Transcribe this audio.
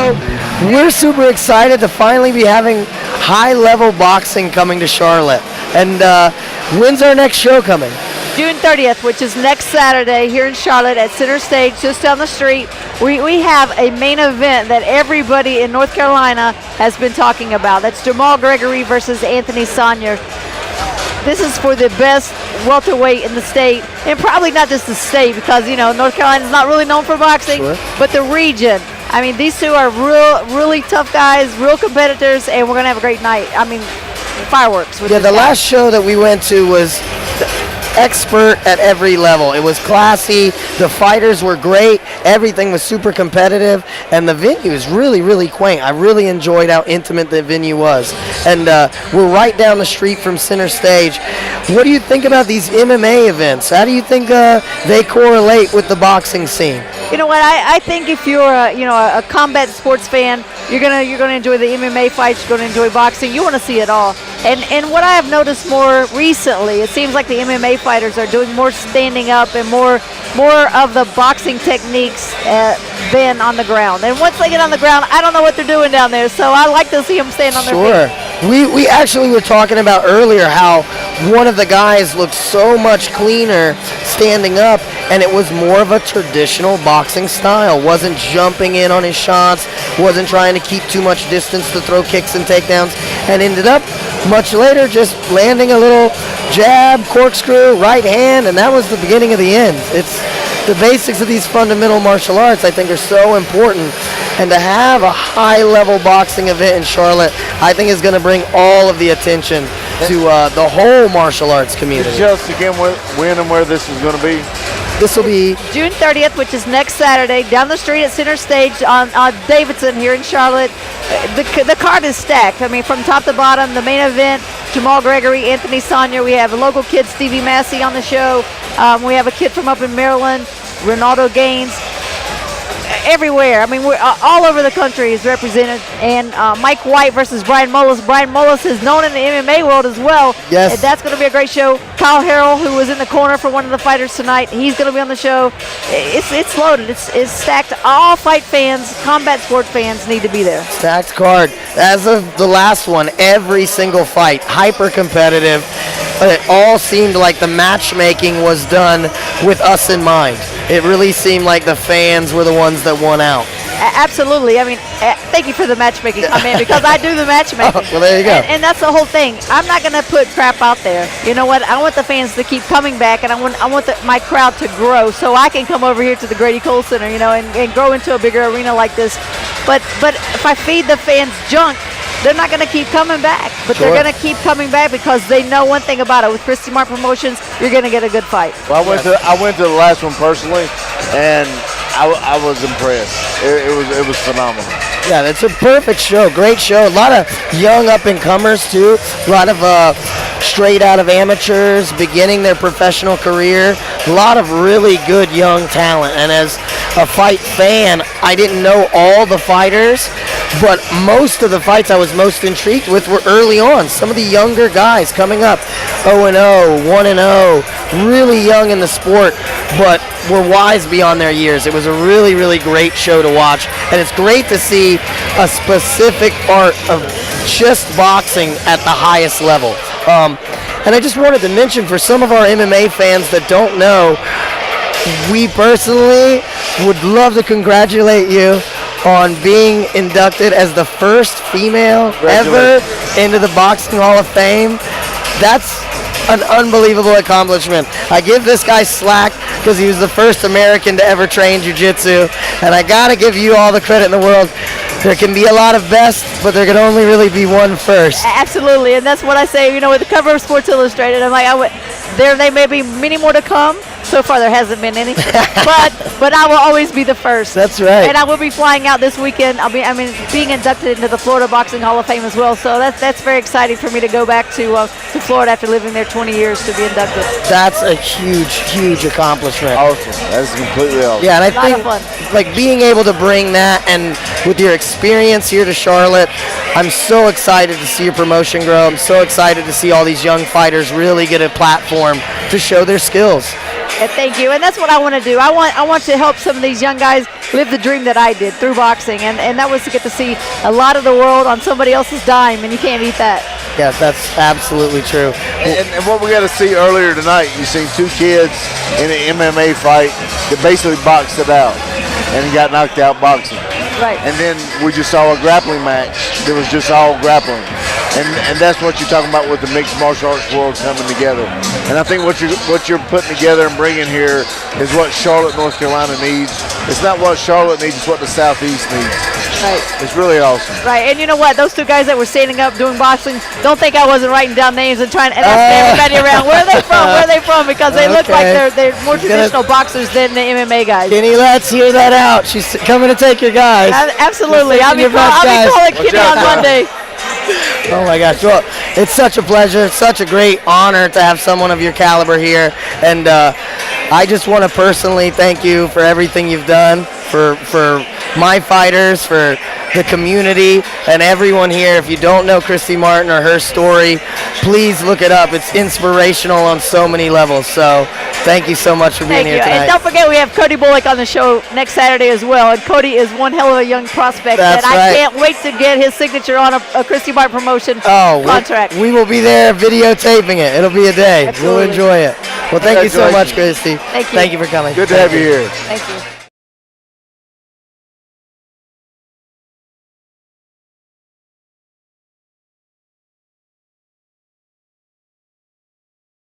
So we're super excited to finally be having high-level boxing coming to Charlotte. And when's our next show coming? June 30th, which is next Saturday here in Charlotte at Center Stage, just down the street. We have a main event that everybody in North Carolina has been talking about. That's Jamal Gregory versus Anthony Saunier. This is for the best welterweight in the state, and probably not just the state, because North Carolina is not really known for boxing, Sure. but the region. I mean, these two are really tough guys, real competitors, and we're gonna have a great night. I mean, fireworks. With Yeah, this the guy. last show that we went to was expert at every level. It was classy. The fighters were great. Everything was super competitive, and the venue is really quaint. I really enjoyed how intimate the venue was. And we're right down the street from Center Stage. What do you think about these MMA events? How do you think they correlate with the boxing scene? You know what? I think if you're a combat sports fan, you're gonna enjoy the MMA fights. You're gonna enjoy boxing. You want to see it all. And what I have noticed more recently, it seems like the MMA fighters are doing more standing up and more of the boxing techniques than on the ground. And once they get on the ground, I don't know what they're doing down there. So I like to see them stand on their feet. Sure. We actually were talking about earlier how one of the guys looked so much cleaner standing up, and it was more of a traditional boxing style. Wasn't jumping in on his shots, wasn't trying to keep too much distance to throw kicks and takedowns, and ended up much later just landing a little jab, corkscrew, right hand, and that was the beginning of the end. It's the basics of these fundamental martial arts, I think, are so important. And to have a high-level boxing event in Charlotte, I think is going to bring all of the attention to the whole martial arts community. Just again, when and where this is going to be? This will be June 30th, which is next Saturday, down the street at Center Stage on Davidson here in Charlotte. The card is stacked. I mean, from top to bottom, the main event, Jamal Gregory, Anthony Saunier. We have a local kid, Stevie Massey, on the show. We have a kid from up in Maryland, Ronaldo Gaines. Everywhere. I mean, we're all over the country is represented. And Mike White versus Brian Mullis. Brian Mullis is known in the MMA world as well. Yes. And that's going to be a great show. Kyle Harrell, who was in the corner for one of the fighters tonight, he's going to be on the show. It's loaded. It's stacked. All fight fans, combat sport fans need to be there. stacked card. As of the last one, every single fight, hyper competitive. It all seemed like the matchmaking was done with us in mind. It really seemed like the fans were the ones that won out. Absolutely. I mean, thank you for the matchmaking comment, because I do the matchmaking. Well, there you go. And that's the whole thing. I'm not going to put crap out there. You know what? I want the fans to keep coming back, and I want my crowd to grow so I can come over here to the Grady Cole Center, and grow into a bigger arena like this. But if I feed the fans junk, they're not going to keep coming back. But Sure. they're going to keep coming back because they know one thing about it. With Christy Martin Promotions, you're going to get a good fight. Well, I went to the last one personally, and I was impressed. It was phenomenal. Yeah, it's a perfect show. Great show. A lot of young up-and-comers, too. A lot of straight out of amateurs beginning their professional career. A lot of really good young talent. And as a fight fan, I didn't know all the fighters, but most of the fights I was most intrigued with were early on. Some of the younger guys coming up, 0-0, 1-0, really young in the sport, but were wise beyond their years. It was a really great show to watch, and it's great to see a specific art of just boxing at the highest level. And I just wanted to mention, for some of our MMA fans that don't know, we personally would love to congratulate you on being inducted as the first female ever into the Boxing Hall of Fame. That's an unbelievable accomplishment. I give this guy slack because he was the first American to ever train jiu-jitsu, and I gotta give you all the credit in the world. There can be a lot of best, but there can only really be one first. Absolutely, and that's what I say. With the cover of Sports Illustrated, I'm like, there may be many more to come. So far, there hasn't been any, but I will always be the first. That's right. And I will be flying out this weekend. Being inducted into the Florida Boxing Hall of Fame as well. So that's very exciting for me to go back to Florida after living there 20 years to be inducted. That's a huge accomplishment. Awesome. That's completely awesome. Yeah, and I A lot think of fun. like being able to bring that, and with your experience here to Charlotte, I'm so excited to see your promotion grow. I'm so excited to see all these young fighters really get a platform to show their skills. And thank you. And that's what I want to do. I want to help some of these young guys live the dream that I did through boxing, and that was to get to see a lot of the world on somebody else's dime, and you can't beat that. Yes, that's absolutely true. And what we got to see earlier tonight, you seen 2 kids in an MMA fight that basically boxed it out and got knocked out boxing. Right. And then we just saw a grappling match that was just all grappling. And that's what you're talking about with the mixed martial arts world coming together. And I think what you're putting together and bringing here is what Charlotte, North Carolina needs. It's not what Charlotte needs, it's what the Southeast needs. Right. It's really awesome. Right, and you know what? Those 2 guys that were standing up doing boxing, don't think I wasn't writing down names and trying to ask everybody around where are they from, where are they from, because they look like they're more traditional boxers than the MMA guys. Kenny, let's hear that out. She's coming to take your guys. Absolutely. I'll be calling Kenny on Monday. Oh my gosh, well, it's such a pleasure, it's such a great honor to have someone of your caliber here, and I just want to personally thank you for everything you've done for my fighters, for the community, and everyone here. If you don't know Christy Martin or her story, please look it up. It's inspirational on so many levels. So thank you so much for being here tonight. And don't forget, we have Cody Bullock on the show next Saturday as well. And Cody is one hell of a young prospect. That's and I right. can't wait to get his signature on a Christy Martin promotion contract. We will be there videotaping it. It'll be a day. Absolutely. We'll enjoy it. Well, thank you so much, Christy. Thank you. Thank you for coming. Good to have you here. Thank you.